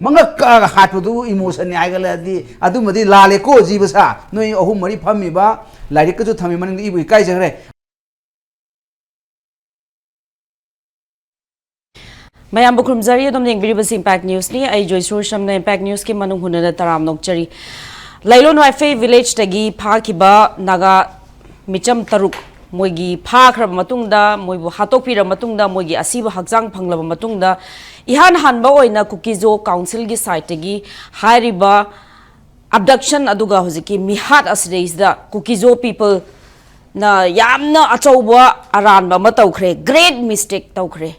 मंगक हाटपदु emotion आइगलदी अदुमदि लाले को जीवसा नोई अहुम मरी फम्मिबा लाइरिक जो थमी मन इबु इकाई जगरे Mayam Bukrumzari, Dominic Biribas Impact News, I Joyshree Usham, Impact News, Manung Hunana Taram Nokchari. Lailon Wife Village Tagi, Pakiba, Naga, Micham Taruk, Moigi, Pakra Matunda, Moibu Hatopira Matunda, Moigi Asiba Hakzang Pangla Matunda, Ihan Hanbo in a Kukizo Council Gisaitagi, Hairiba, Abduction Aduga Hoziki, Mihat Asdays, the Kukizo people, Na Yamna Atoba Aranba Matokre, great mistake Tokre.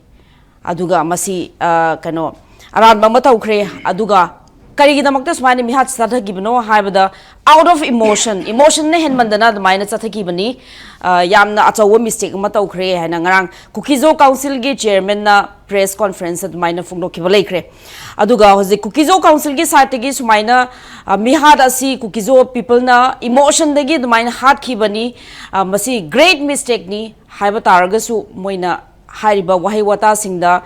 Aduga masi kano aran bang matawkre aduga karigidamagta sumani mihat sathagibno haibada out of emotion ne henmandana admaina chathagibani yamna achawa mistake matawkre haina ngarang Kukizo Council gi chairman na press conference admaina phungdokhiba leikre aduga hoje Kukizo Council gi site gi sumaina mihat asi Kukizo people na emotion dagi admaina hat khibani masi great mistake ni haiba taragasu moina Hariba Wahi Wata Singda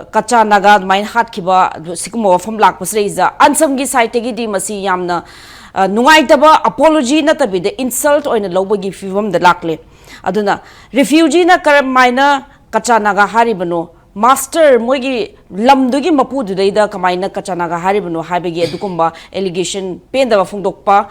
Kacha Naga Mine Hat Kiba Sikumo from Black Pasreza ANSAM gi site di masi yamna Nuaitaba apology na tabi the insult or in a lobo gi fivum the lakle Aduna refugee na karamina Kacha Naga Haribano Master Mogi Lamdugi Mapu Duda Kamaina Kacha Naga Haribano Habegi Dukumba allegation pain the Fundokpa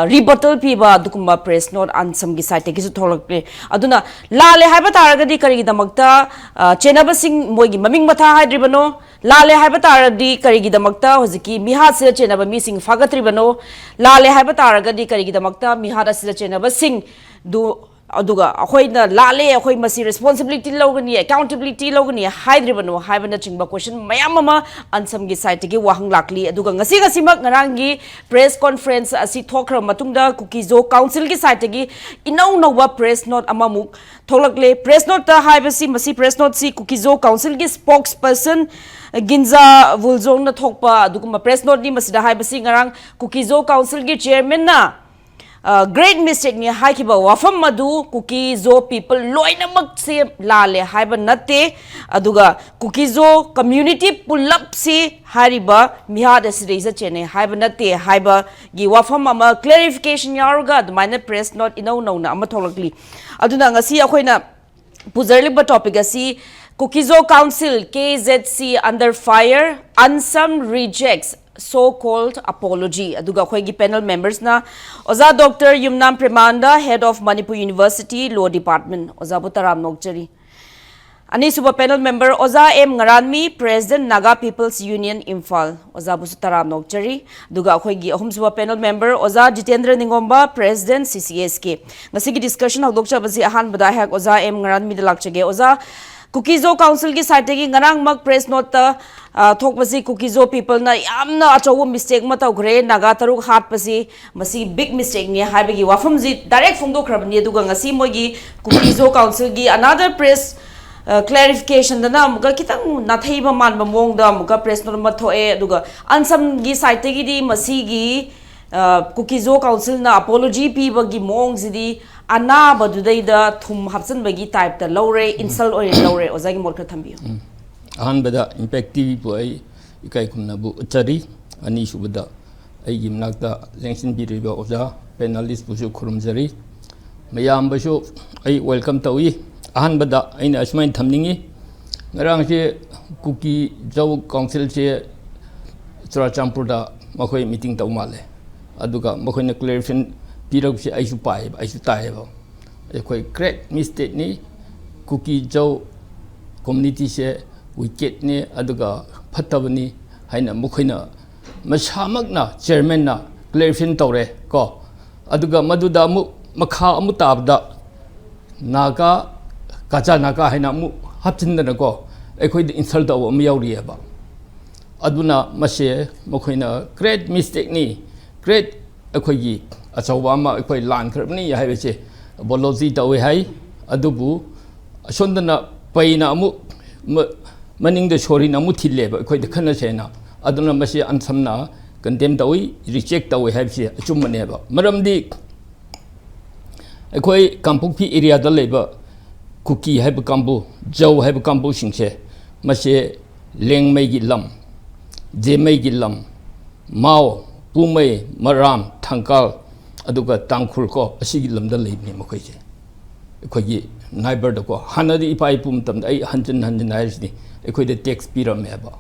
rebuttal Piba Dukumba press not ANSAM gi site gi tholakle Aduna Lale Habataragadi Karigi the Magta Chenabasing Mogi Maming Mata Hydribano Lale Habataradi Karigi the Magta Hoziki Mihasa Chenaba missing Fagatribano Lale Habataragadi Karigi the Magta Mihada Chenabasing do Aduga, Ahoyna, Lale, Ahoy Masi responsibility logani, accountability logani, Hydribano, Hibana Chingba question, Mayamama, and some Gisaitigi, Wahang Lakli, Aduga, Nasiga Simak, Narangi, press conference, Asi Tokra, Matunda, Kukizo, Council Gisaitigi, Inau Nova press not Amamuk, Tolakle, press not the Hibasi, Masi press not see Kukizo, Council Gis spokesperson, Ginza, Vulzona Tokpa, Dukuma press not ni Masida Hibasi, Narang, Kukizo, Council Gi chairman na. Great mistake ni haikiba wafam madu Kukizo people loina magse lale haiba natte aduga Kukizo community pull up si hariba mihad asireza chene haiba natte haiba gi wafam ama clarification yaruga admaina press not inau na ama tholakli aduna ngasi akhoina puzarliba topic asi Kukizo Council KZC under fire ANSAM rejects so-called apology. Aduga khoi gi panel members na Oza Dr. Yumnam Premananda, head of Manipur University Law Department. Oza Butaram Nokchari. Ani suba panel member Oza M. Ngaranmi, President Naga People's Union Imphal. Oza Butaram Nokchari. Duga khoi gi ahum suba panel member Oza Jitendra Ningomba, President CCSK. Ngasigi discussion hagdokcha basi ahan badahak Oza M. Ngaranmi dalakchage. Oza Kukizo Council ki site gi ngarang mag press note ta thok pasi Kukizo people na yamna achaw mistake mataw gre naga taruk hat pasi masi big mistake ni haibagi wafam ji direct phongdo khrabni aduga ngasi mogi Kukizo Council gi another press clarification dana muga kitang nathaiba manba mong da muga press note ma thoe aduga ANSAM gi site gi di masi gi Kukizo Council na apology pi bagi mong zidi Ana badudayda thum hapsan bagi type ta lowre insult or lowre ozagi morka thambiyo ahan bada impact tv bu ai ikai kumna bu chari ani subada ai gimnakta lengsin biriba oza panelist bu su khurumjari mayam ba su ai welcome tawi ahan bada aina asmain thamningi ngarang se Kukizo Council se Churachampur da makhoi meeting taw male aduga makhoi na clarification Pirog si aisu pai aisu tai ba ekoi great mistake ni Kukizo community se wicket ni aduga phatabani haina mukhoina masamak na chairman na clarification tawre ko aduga maduda mu makha amu tabda naga kacha naga haina mu hapchinda ko ekoi insult aw am yauri ba aduna mase mukhoina great mistake ni great ekoi gi Achawama ekoi lan khrabni ya haibese bolozi tawe hai adubu sondana paina amu maning de sori na mu thille ba ekoi de khana sena aduna mase ANSAMna condemn tawi reject tawe haibse achumane ba maramdi ekoi kampukpi area da leba Kuki haib kambu jau haib kambu singse mase lengmai gi lam Jemai Gilam, Mao, Pumei, Maram, Tankal, Aduga Tankul ko, Asigilam the Lady Mokoje. Kogi, neighbor the ko, Hanadi Pai Pumtum, 800 Irish, a quid the text pyrameba.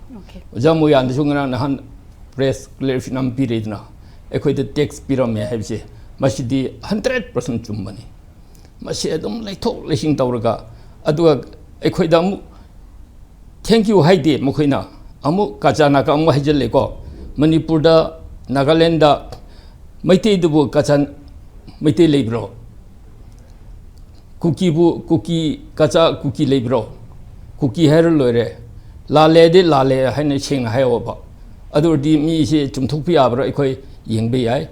Zamuyan the Jungan Han press clarification period now. A quid the text pyramid have say, Mashidi 100% money. Mashadum like talk lashing Tauraga, Adua, a quidam. Thank you, Haidi, Mokina. Amu Kachanaka Mahajaleko, Manipur, Nagalanda, Maite Dubu Kachan, Maite Libro, Cookie Kacha, Cookie Libro, Cookie Herolore, La Lady, Hene Ching Hioba. Other di me, Tumtupi Abra, Equi, Ying Bi,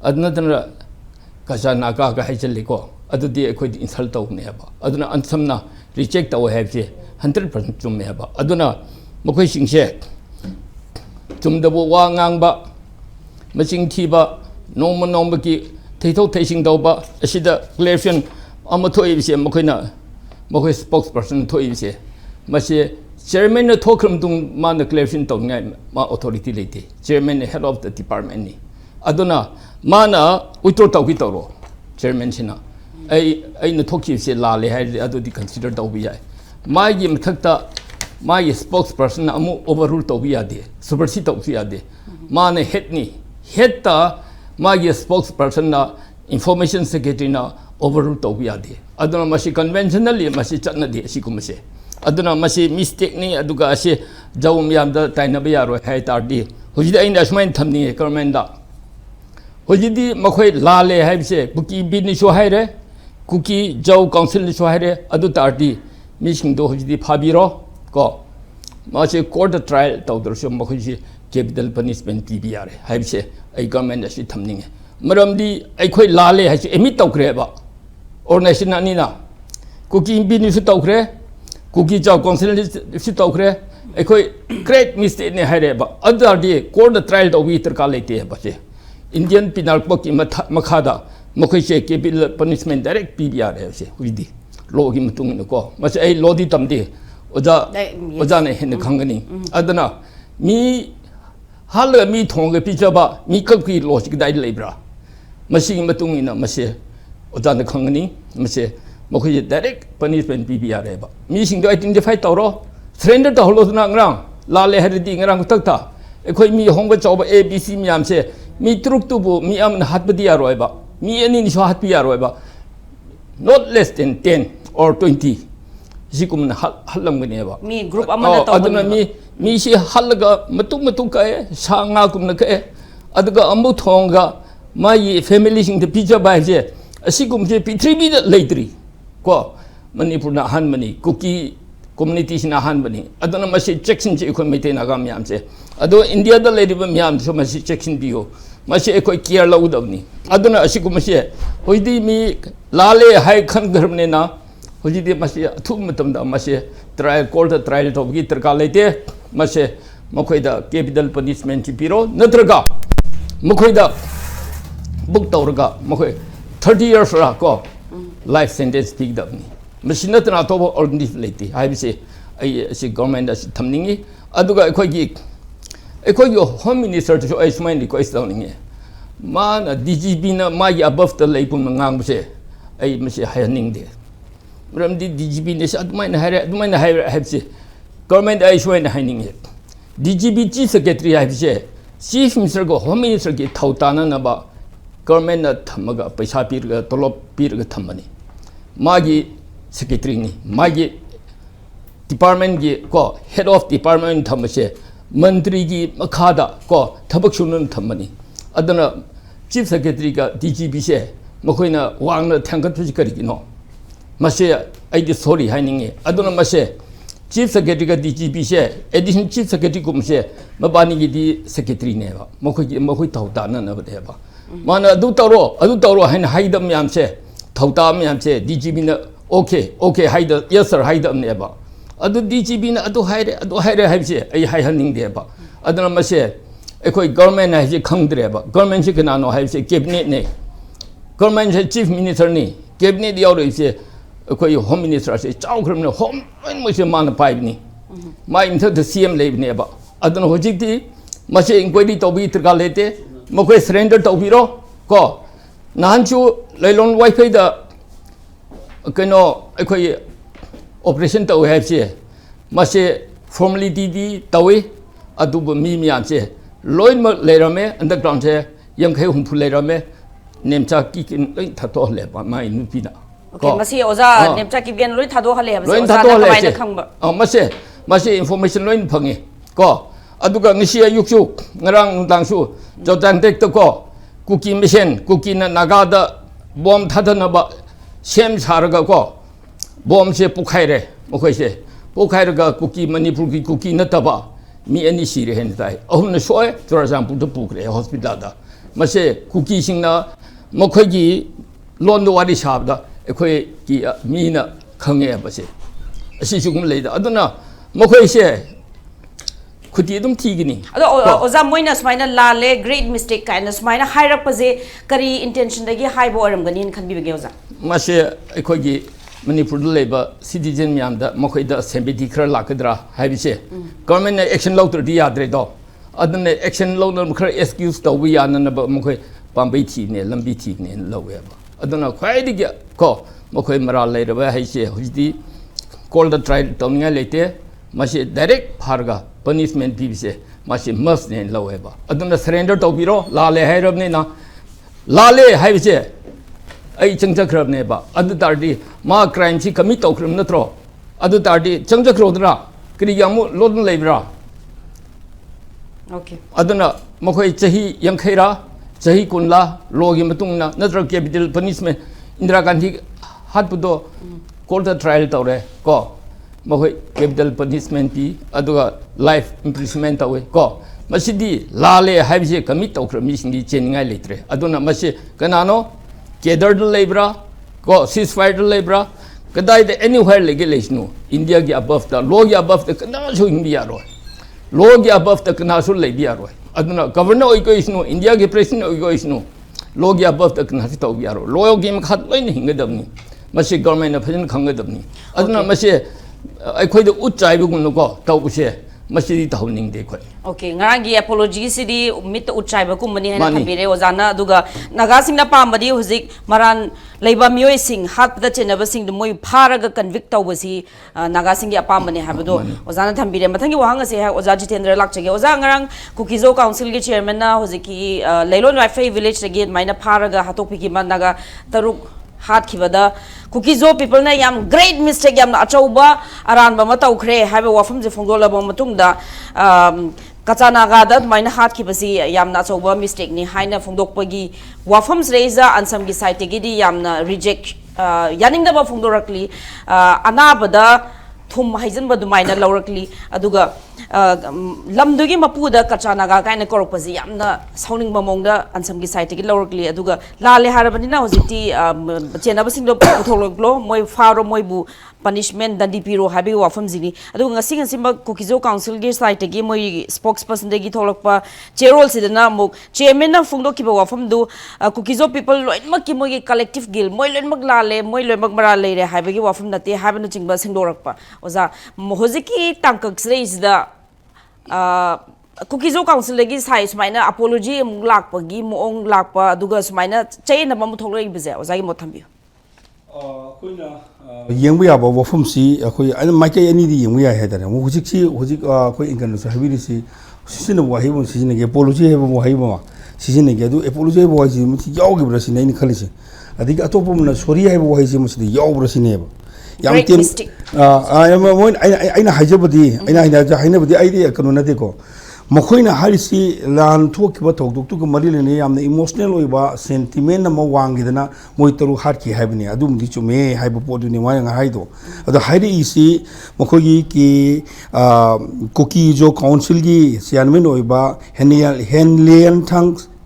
another Kachanaka Hajaleko, other day equate insult of Neba, other ANSAM reject our have 100% Jumeba, Aduna. Mokwishing share. Tum the Wang ba, Maching Tiba, Nomaki, Tato Tashing Doba, Ashida, Clarification, Amatoivise, Mokina, Mokwe spokesperson Toivise, Mashi, Chairman Tokum Dum Man the Clarification Tongue, Ma authority lady, Chairman head of the department. Aduna, Mana, Utotawitoro, Chairman China. I in the Toki say Lali had the other considered Dobi. My Yim Takta. My spokesperson amu overrule to be a day, supersede to be a day. Man hetni, hetta, my spokesperson information secretary na overrule to be a day. Aduna mashi conventionally mashi chatna de sikumase. Aduna mashi mistake ni aduga ashe jawum yamda tainabiyaro hai tardi. Hujida in ashmain thamni kermenda. Hujidi makhoi lale hai se kuki bini sho haire, kuki jaw council sho haire adu tardi. Mishing do hujidi phabiro. Go. Machi court trial Dr. Makuji capital punishment PBR. Have say a government as she thumbing. Madam D. I quite lale has emit of greba or national nina. Cooking business to talk, cookie job consultant to talk, a quite great mistake in a hereba. Other day, court trial of Wither Kalete, but Indian penal book in Makada, Mokushi capital punishment direct PBR. Have say, we did. Law him to go. Much a lodi tamde. Oja in the Kangani. Adana, me Hala me tonga pichaba, me cookie logic died labra. Machine Matungina, Masse, Ojan the Kangani, Masse, Mokuji direct punishment PBR. Missing to identify Toro, surrender to Holosna ground, Lale had a ding around Tata. A quite me home with over ABC Miam say, me truk to me am Hatbadia Roeba, me and in Hatpia Roeba, not less than 10 or 20. Zikum Halam Wineva. Me group Amana me she Halaga Matuka, Sanga Kumnaka, Adaga Amutonga, my family in the pizza by there. A Sikum P3 later. Go Manipur Hanmani, cookie communities in a Hanmani. I don't know much checks in Committee Nagamiam say. Although India the lady of Miam so much checks in Bio. Much a quick care load of me. I don't know a Sikum. Who did me Lale High Kangarmena? Hujidi Mashi, Tumatum, Mashi, trial, court trial of Gitter Kalete, Mashi, Mokoida, capital punishment bureau, Natraga, Mokoida, book Tauraga, Mokoi, 30 years for a life sentence picked up me. Machinatan Atobo or this lady, I say, I see government as Tamningi, Aduga Equagi, Equagio home minister to show as many questioning here. Man, a DGB, my above the Lapum Nangam, I must say, hiring there. From the DGB, admine have say, government I show in hiding it. DGB Chief Secretary have say, Chief Minister go Home Minister get Tautana about government at Tamaga, Paisapir, Tolop Pir Tamani. Magi Secretary, Magi Department go, Head of Department Tamashe, Mandrigi Makada go, Tabakshunun Tamani. Adana Chief Secretary got DGB say, Mokoina Wang Tankat no. Mashe, I did sorry hiding it. I don't know Mashe. Chief Secretary DGP share, Edition Chief Secretary Kum share, Mabani di Secretary never. Moki Tautana never ever. Mana Dutaro, Adutaro and hide them yam say, Tauta yam say, DGB okay, hide, yes sir, hide them never. Adu DGB adu hide have say, a high hunting there. I don't know Mashe. A government has a country, government chicken no have say, cabinet ne. Government chief minister ni, cabinet the other say. Home Minister say, Chow Home, when was your man of pipe? My inter the CM lave neighbor. I don't know what मसे inquiry तौबी तरका लेते मखोय surrender तौबीरो को नानचु लेलोन wifi दा कनो अखोय operation तौ हैबसे मसे formality दी तौई अदुब मी मियामसे lion म लेरमे underground से यंखै हुमफु लेरमे नेमचा की लोइन थातो ले माय नुपिना ओके मसे ओजा नेमचा की गेन लोइन थादो हले हबसे लोइन ओजा थातो ना हले कमाइना खंगबा मसे इंफॉर्मेशन लोइन फंगे को अदुगा ngisi ayuksu ngarang undangsu jotangtek to ko kuki mission kuki na naga da bom thadana ba sem saraga ko bom se pukhaire mokhoi se pukhaire ga kuki manipur ki kuki na taba mi ani sire hen dai ahum na soy for example to pukre hospital da mase kuki sing na mokhoi gi lon do wari sab da ekhoi ki mi na khange ba se asi sugum le da aduna mokhoi se खुदी तुम ठीक नहीं अदो ओजा Moina स्माइना लाले great mistake काइना स्माइना हाइरप पजे करी intention दगी हाइबो अरमगनी इन खनबी बगे ओजा मासे अखोगी मणिपुर लेबा सिटीजन म्याम दा मखोइदा सेम्बिटी खर लाकद्रा हाइबिसे गवर्नमेंट ने एक्शन लौत्रदी याद्रे दो अदने एक्शन लौनर खर एक्सक्यूज तौबी यानन मखोइ पाम्बै थीने लंबी थीने लौवेबा अदना ख्वाइदि को मखोइ मरा लेरबा हाइसे हुजदी कॉल द ट्रायल तौनिया लेते मासे डायरेक्ट फारगा पनिशमेंट पीबसे मासे मस्ट ने लौवेबा अदना सरेंडर तौबिरो लाले हाइरबने ना लाले हाइबसे आई चंगजख्रबनेबा अदु तारदी मा क्राइम सी कमिट तौख्रम नत्रो अदु तारदी चंगजख्रोदरा क्रियामु लोन लेब्रा ओके अदना मखोइ चही यंखैरा चही कुनला लोगी मतुंगना नत्र कैपिटल पनिशमेंट इंदिरा गांधी हातपुदो कोर्ट ट्रायल तौरे को मखोइ कैपिटल पनिशमेंट पी अदुगा लाइफ इम्प्रिजनमेंट तौवे को मसिदी लाले हाइबसे कमिट तौख्रम मिसिंगी चेनिंगाय लेत्रे अदुना मसे कनानो केदर लेब्रा को सीज फायर लेब्रा कदाई द एनीवेयर लेगिलेशन इंडिया की अबव द लॉ की अबव द कनासु इंडिया रो लॉ की अबव द कनासु लेबिया रो अदुना गवर्नर ओइकोइसनो इंडिया के प्रेसिडेंट ओइकोइसनो लॉ की अबव द कनासु तौबिया रो लॉ की मखत लोइन हिंगदबनी मसे गवर्नमेंट न फजन खंगदबनी अदुना मसे अखोइद उच्चाइबगुनो को तौबसे मसिदी तहौनिंगदे खोइ okay ngarang apology sidi mit uchaiba kumbani hena thabire ozana aduga naga singna pambadi huzik maran leiba mioi sing hat da chenaba sing du moi pharaga convict tawbasi naga sing ya pambani habado ozana thambire mathangi wahanga se ha oza Jitendra lakchege oza ngarang kukizo council gi chairman na huziki leilon wifi village again maina pharaga hatopi ki naga taruk हाथ खिबदा Kuki-Zo people ने याम great mistake याम अचौबा अरानबा म तौखरे हाबे वाफम जे फोंगोलब मतुंगदा कचानागादा माइना हाथ खिबसी यामना अचौबा mistake नि हाइना फोंगदोकपगी वाफम रेजा अंसम की site गिदी यामना reject यानिंगदबा फोंगदोरकली अनाबदा थुम हाइजनबा दुमाइना लौरकली अदुगा लमदुगी मपुदा कचानागा काइना कोरपजी यामना साउनिंग ममोंगदा अंसम की साइट गी लौरकली अदुगा लाले हारबनिना होजिति चेनाबसिंगदो पुथोलगलो मोय pharaoh मोयबु punishment dandi piro habi wafam zini adu ngasi ngasi ma kukizo council ge site ge moi spokesperson de gi tholokpa chairol sidana muk chairman na fungdo ki wafam du kukizo people loinmak ki moi collective gil moi loinmak lale moi loinmak mara leire habi gi wafam nate habana chingba singdorakpa oza mohoziki tankak sreis da kukizo council legi sai sumaina apology muk lakpa gi moong lakpa aduga sumaina chain na mamu tholoi bize oza gi mothambi yengbu ya ba wafum si khoi an maike ani di yengbu ya hedare mo hujik si hujik khoi inkan so habiri si sisin bo haibon sisin ge apology hebo bo haibo sisin ge du apology bo haiji mu yaw ge bra sin ni khali si adik atopum na sorry hebo haiji mu si yaw bra sin hebo yam tem mo aina hajabadi aina hainabadi ai di kanu na de ko मखोइना हारिसी lawn थोकिबा थौदुक्तुग मरिलेने यामना emotional ओइबा sentiment न वांगिदना मोय तरु हाटकी हाइबनी अदुमदि चुमे हाइबो पोदुनि वायंग हाइदो अदो हाइदि इसी मखोगी की cookie जो council की chairman ओइबा हेनलियन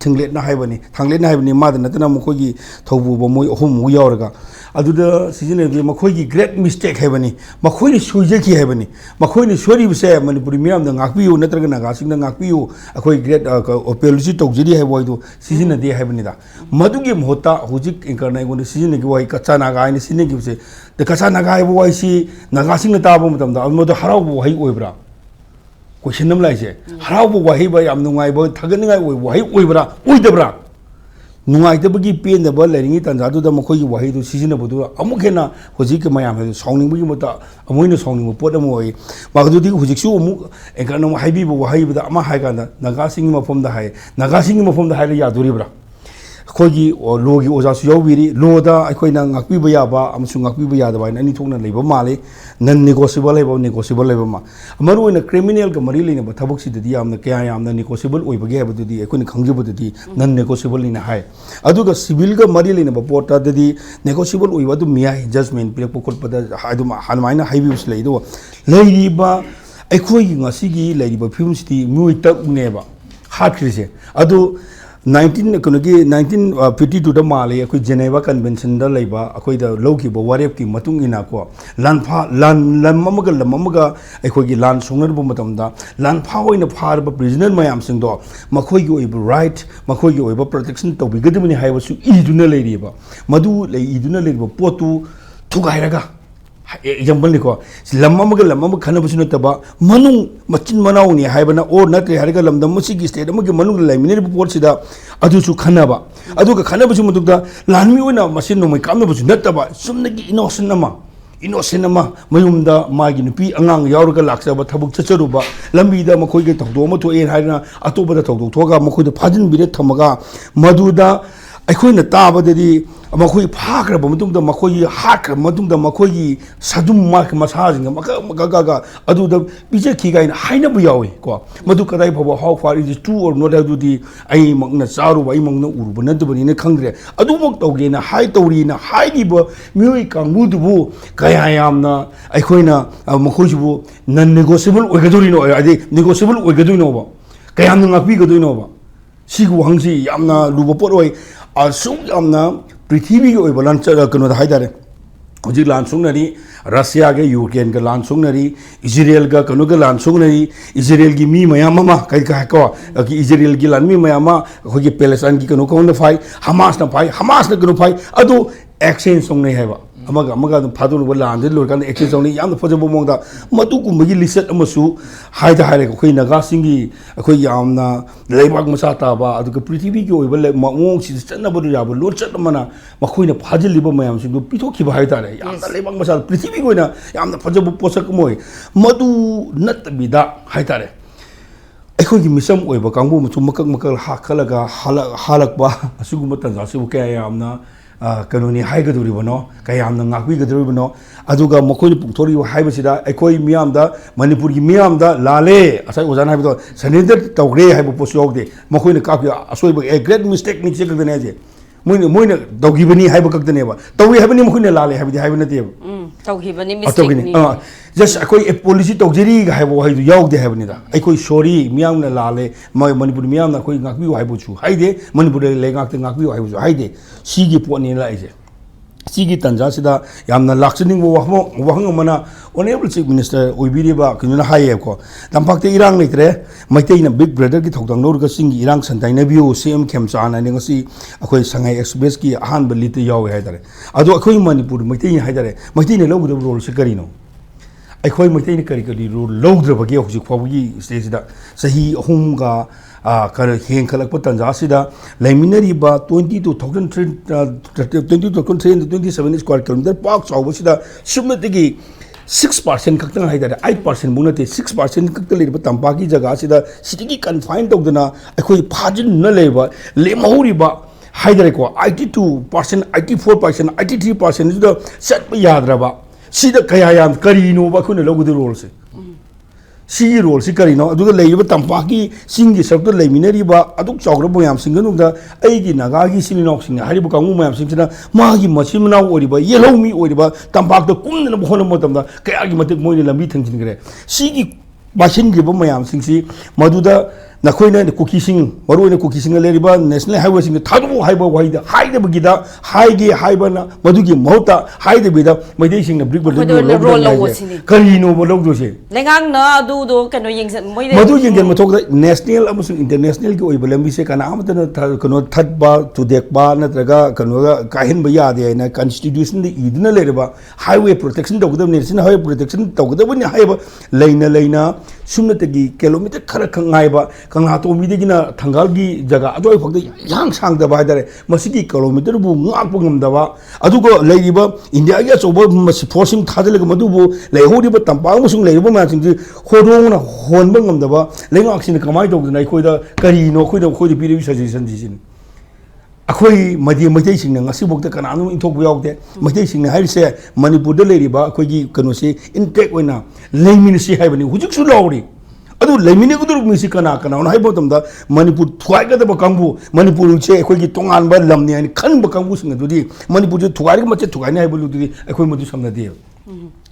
थंगलेना हाइबनी मादना तना मखोगी थौबु मोय अहुम मु यावरगा अदुदा सिजनेबि मखोगी ग्रेट मिस्टेक हाइबनी मखोइनि सुइजेकी हाइबनी मखोइनि सोरी बिसे मणिपुरी मियाम द गाकपियु नत्रगा नागासिंग द गाकपियु अखोइ ग्रेट ओपेलुसी तौजरी हाइबोइदो सिजनेदि हाइबनीदा मदुगी मोहता हुजिक इंकरना इगोन सिजनेगी वाइ कच्चा नागा आइनि सिनेगी बिसे द कच्चा नागा हाइबो वाइसी नागासिंग ताबो मतमदा अमदो हरावबो हाइ ओइब्रा क्वेश्चन नम लाइसे हराव वही बा याम नुंगाई बा थगनिंगाई वही ओइबरा ओइदबरा नुंगाई तबगी पेन दबा लेरिंगी तंजादु द मखोई वही दु सिजिन बदु अमुक हेना होजि के मयाम हे सौनिंग बगी मता अमोइनो सौनिंग पोट अमो ओइ मागदुदि होजिकसु अमुक एकानो हाइबी बो वही बदा अमा हाइगांदा नागा सिंग मफम दा हाइ नागा सिंग मफम दा हाइ यादुरिब्रा खोगी लोगी ओजासु यौबिरी Lodha अखोइना ngakpiba yaba amsu ngakpiba yadaba ani thokna leiba male non negotiable leiba ma amaru ina criminal ga mari leina ba thabuk si didi amna kya yamna negotiable oibage ha bududi akoini khangjiba didi non negotiable ni hai aduga civil ga mari leina ba porta didi negotiable oiba du miya judgment pilak pokol pada haduma hanmaina haibus leido leiriba akhoi ngasi gi leiriba film city muitak neba hat krise adu 1952 da male akoi Geneva Convention da leiba akoi da loki bo warep ki matung ina ko lan mamaga akoi gi lan songnar bo matam da lan pha oina phar ba prisoner mayam sing do makhoi gi oiba right makhoi gi oiba protection to bigadimani haiba su iduna leiriba madu lei iduna leiriba potu thugairaga example ni ko lamma khana busuna taba manung machin manau ni haibana or natre hariga lamdam musigi state amagi manung lai minir report sida adu su khana ba adu ka khana busu mudugda lanmi ona masin no mai kamna busu nataba sumnagi innocent ama mayumda magi nupi angang yaurga laksa ba thabuk chacharu ba lambi da makoi ge thokdo ma to en haina atoba da thokdo thoga makoi da phajin bire thamaga maduda ꯑꯩꯈꯣꯏꯅ ꯇꯥꯕꯗꯗꯤ ꯃꯈꯣꯏ ꯐꯥꯈ꯭ꯔꯕ ꯃꯇꯨꯡꯗ ꯃꯈꯣꯏꯒꯤ ꯍꯥꯠꯈ꯭ꯔꯕ ꯃꯇꯨꯡꯗ ꯃꯈꯣꯏꯒꯤ ꯁꯥꯗꯨꯝ ꯃꯁꯥꯁꯤꯡ ꯃꯀꯛ ꯑꯗꯨꯗ ꯄꯤꯖꯈꯤ ꯀꯥꯏꯅ ꯍꯥꯏꯅꯕ ꯌꯥꯎꯏ ꯀꯣ ꯃꯗꯨ ꯀꯗꯥꯏ ꯐꯥꯎꯕ how far is it true or not ꯍꯥꯏꯕꯗꯨꯗꯤ ꯑꯩꯃꯛꯅ ꯆꯥꯔꯨꯕ ꯑꯩꯃꯛꯅ ꯎꯔꯨꯕ ꯅꯠꯇꯕꯅꯤꯅ ꯈꯪꯗ꯭ꯔꯦ ꯑꯗꯨꯃꯛ ꯇꯧꯒꯦꯅ ꯇꯧꯔꯤꯅ ꯍꯥꯏꯔꯤꯕ ꯃꯤꯑꯣꯏ ꯀꯥꯡꯕꯨꯗꯨꯕꯨ ꯀꯌꯥ ꯌꯥꯝꯅ ꯑꯩꯈꯣꯏꯅ ꯃꯈꯣꯏꯁꯤꯕꯨ ꯅꯟ ꯅꯦꯒꯣꯁꯤꯌꯦꯕꯜ ꯑꯣꯏꯒꯗꯣꯔꯤꯅꯣ ꯍꯥꯏꯗꯤ ꯅꯦꯒꯣꯁꯤꯌꯦꯕꯜ ꯑꯣꯏꯒꯗꯣꯏꯅꯣꯕ ꯀꯌꯥꯝꯅ ꯉꯥꯛꯄꯤꯒꯗꯣꯏꯅꯣꯕ ꯁꯤꯒꯤ ꯋꯥꯍꯪꯁꯤ ꯌꯥꯝꯅ ꯂꯨꯕ ꯄꯣꯠ ꯑꯣꯏ असुक यामना पृथ्वी के ओइबा लान कनो दा हाइदारे होजिक लान सुंगनरी रशिया के यूक्रेन के लान सुंगनरी इजराइल का कनो के लान सुंगनरी इजराइल की मी मयामा मा कई का को कि इजराइल की लान मी मयामा होगी पैलेस्टाइन की कनो कोन फाइ हमास ना कनो फाइ अदो एक्सचेंज सुंगने हैबा अमगा फादुन वला आंदे लोरकान एक्सचेंज सुंगने याम फजबो मोंदा मतु कुमगी लिस्ट अमसु हाइदा हाइरे कोई नगा सिंगी कोई यामना लेबाग मसा ताबा अदुग पृथ्वी की ओइबा मोंग सि चन्नबो याबो लो चतमना मखोइना फाजिलिबो मयाम सिंदु पिथोखिबा हाइदारे यामना लेबाग मसा पृथ्वी कोइना यामना फजबो पोसक मोय मदु नतबिदा हाइदारे अखोगी मिसम ओइबा कांगबो मचु मकक हाखलगा हालकबा असुगुम तंजासिबो कया यामना कनोनी हाइगदोरिबनो कयामना ngaकबिगदोरिबनो अदुगा मखोइनि पुथोरि हाइबसिदा अखोइ मियामदा मणिपुर की मियामदा लाले असै ओजान हाइबदो सरेंडर तौग्रे हाइबो पोसु योगदे मखोइनि कापि असोइबो ए ग्रेट मिस्टेक नि चेकदने जे मोइने तौगिबनी हाइबो ककदनेबा तौइ हाइबनि मखोइनि लाले हाइबदि हाइबो नतेब तौगिबनि मिस्टेक नि जस्ट अखोइ एपोलॉजी तौजरी हाइबो हाइदु यावदे हाइबनिदा अखोइ सॉरी मियामना लाले मणिपुर मियामना अखोइ ngaकबियो हाइबो छु हाइदे मणिपुर लेगाकते ngaकबियो हाइबो छु हाइदे सिगी पोनी लाइजे सिगी तंजा सिदा यामना लाक्सनिंग वहंग मना ऑनरेबल चीफ मिनिस्टर ओइबिरिबा किनुना हाइए को तंपाकते इरांग लेत्रे मैतेइना बिग ब्रदर की थौदंग नोरगा सिंगी इरांग संताइनबियो सीएम खेमचाना नेगसी अखोइ संगाई एक्सप्रेस की अहान बलिते यावे हाइदारे अदो अखोइ मणिपुर मैतेइ हाइदारे मैतेइना लौगदब रोल से करिनो अखोइ मैतेइना करी रोल लौद्रबगे हौजिक फावगी स्टेजदा सही अहुमगा कर हेंखलक तंजासीदा लेमिनरीबा 22,327 स्क्वायर किलोमीटर पाक चावबसीदा सुमनतगी 6% खक्तन हाइदारे 8% मुनते 6% खक्तन लेबा तंपाकी जगह सिदा सिटी कन्फाइन तौदना अखोइ फाजिन न लेबा लेमहौरिबा हाइदारे को 82% 84% 83% जुदा सटप याद्रबा सिदा कया याम करिनो बा खुने लोगुदे रोल से सी रोल से करीनो अदुगा लेइबा तंपाकी सिंगी सबतो लेमिनरीबा अदुक चौग्रबो याम सिंगनुदा एगी नागागी सिनिनोक सिंग हारिबो कांगु मयाम सिंगना मागी मसिमनाव ओरिबा येलोमी ओरिबा तंपाक तो कुमना बहोन मतमदा कयागी मतिक मोइने लंबी थंजिनगरे सिगी बासिनगिबो मयाम सिंगसी मदुदा नखोइना कुकीसिंग मरुइना कुकीसिंग लेरिबा नेशनल हाईवे सिंग थादु हाइबा वाइदा हाइदबगिदा हाइगे हाइबना मदुगी महौता हाइदबिदा मैदै सिंग ब्रिक बर्डन रोल लौसिनि करिनो बलौदोसे लेंगांग न अदुदो कनो यंगसन मोइदे मदु यंगन मथोक नेशनल अमसुंग इंटरनेशनल की ओइबा लंबी से कना अमतन कनो थदबा तुदेकबा नत्रगा कनो काहिनबा यादे ना कॉन्स्टिट्यूशन दि इदना लेरिबा हाईवे प्रोटेक्शन तौगदब नेशनल हाईवे प्रोटेक्शन तौगदबनि हाइबा लेना sumnatagi kilometer khara khangaiba kangha to mi degina thangalgi jaga adoi phagda yang sangda ba dare masigi kilometer bu ngak pungam dawa adugo leiba india ya chobo masi forcing thadele madu bu leihodi ba tampa musung leiba ma sing hodong na honba ngam dawa lengak sin kamai dog nai khoida kari no khoida khodi piri suggestion jisin akhoi madi mai sing na ngasi bokta kana anu inthok bu yawde mai sing na haise manipur da leiriba akhoi gi kano se intake oina leimin si haibani hujik su lawri adu leimini gudur misi kana kana on haibo tamda manipur thuai ga da kangbu manipur che akhoi gi tongan ba lamni ani khan ba kangbu sing dudi manipur je thuai ga mache thuai ni haibo dudi akhoi madu samna de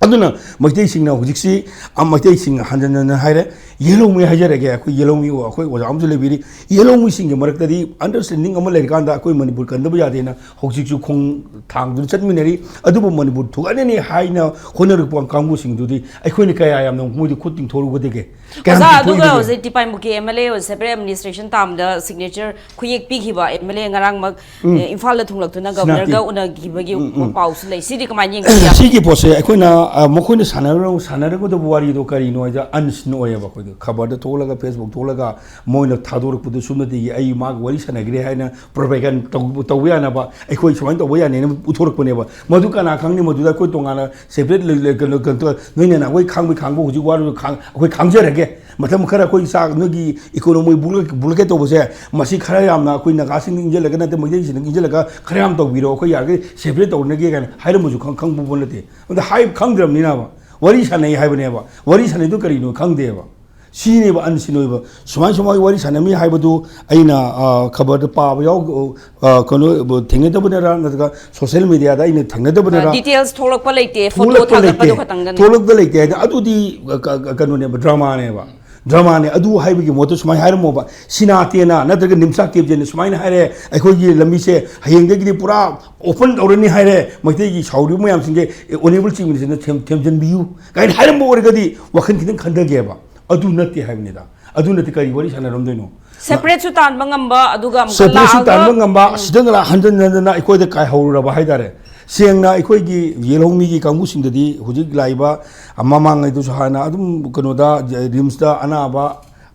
aduna mai sing na hujik si am mai sing hanjan na haire yellow mi hajare ge akhoi yellow mi wa akhoi wa amju le biri yellow mi sing ge marak tadi understanding amal le kan da akhoi manipur kan da ba yade na hojik su khong thang du chat minari adu bu manipur thuai ni haina honar pang kangbu sing dudi akhoi ni kaya yam na mudi khuting thoru ba de ge Oza aduga oze tipai muki MLA o separate administration tam da signature khuyek pi khiba MLA ngarang mak Imphal la thunglak tuna governor ga una gibagi pause lei sidi kamai yeng ya sigi pose akoina mokhoi sanaro ko do wari do kari no ja ansno oya ba ko khabar da tolaga Facebook tolaga moina thador pudu sumna di ai mag wari sanagre haina propaganda tawya na ba akoi swain to boya ne uthorak pone ba madu kana khangni madu da ko tongana separate le to noina na wai khangbu huji waru khang akoi khangjare मतलब खरा कोई साग नगी economy बुलके तो बसे मसी खरा यामना कोई नगासिंग इंजे लगा ना ते मजे सिंग इंजे लगा खरा याम तो बिरो कोई यागे सेपरेट तो नगे गन हाइर मुजु खंग बु बोलते मतलब हाइ खंग द्रम निना बा वरी सा नहीं हाइबने बा वरी सा नहीं तो करी नो खंग दे बा सीने बा अन सिनोय बा सुमाय सुमाय वरी सा नमी हाइबदु अइना खबर द पा याव कनो थेंगे तो बनेरा नतका सोशल मीडिया दा इने थेंगे तो बनेरा डिटेल्स थोलक प लेते फोटो थागत पदो खतंग दन थोलक द लेते अदुदी कनो ने ड्रामा ने बा ड्रामा ने अदु हाइबगी मोतो सुमाय हाइरमो बा सिनातेना नतरग निमसा केबजेन सुमाय हाइरे अखोगी लम्बी से हयेंगगी पुरा ओपन औरनी हाइरे मैतेगी साउरी मयाम सिंगे ओनेबल चिंग मिनिस्टर थेमजन बियु गाइन हाइरमो ओरगदी वखन खिदन खंदगेबा अदु नते हाइबनेदा अदु नते करी worry सानरम दोइनो separate su tan bangamba aduga separate su tan bangamba sidanga hanjan hanjana ikoida kai hauraba haidare सेंगना अखोगी येलोमी की कांगू सिंगददी हुजिक लाइबा अमामांग दु सहाना अदुम कनोदा रिम्सदा अनाबा